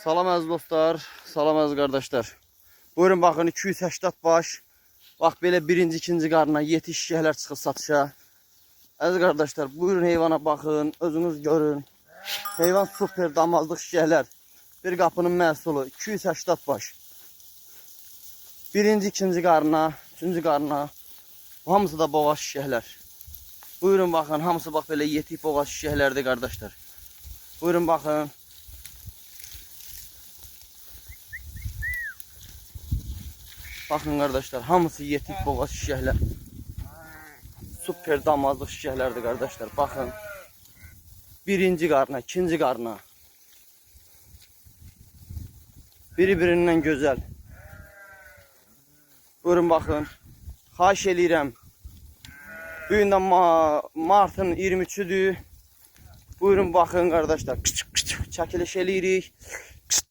Salam əziz dostlar, salam əziz qardaşlar. Buyurun baxın 280 baş. Bax belə birinci, ikinci qarına yetişkəklər çıxır satışa. Əziz qardaşlar, buyurun heyvana baxın, özünüz görün. Heyvan super damazlıq şişəklər. Bir qapının məhsulu 280 baş. Birinci, ikinci qarına, üçüncü qarına. Hamısı da boğaz şişəklər. Buyurun baxın, hamısı bax belə yetik boğaz şişəklərdir qardaşlar. Buyurun baxın. Bakın kardeşler, hamısı yetik boğaz şişəklər. Super damazlıq şişəklərdir kardeşler. Bakın. Birinci qarına, ikinci qarına. Biri-birindən gözəl. Buyurun bakın. Xahiş eləyirəm. Bugün də martın 23-üdür. Buyurun bakın kardeşler. Çəkiliş eləyirik.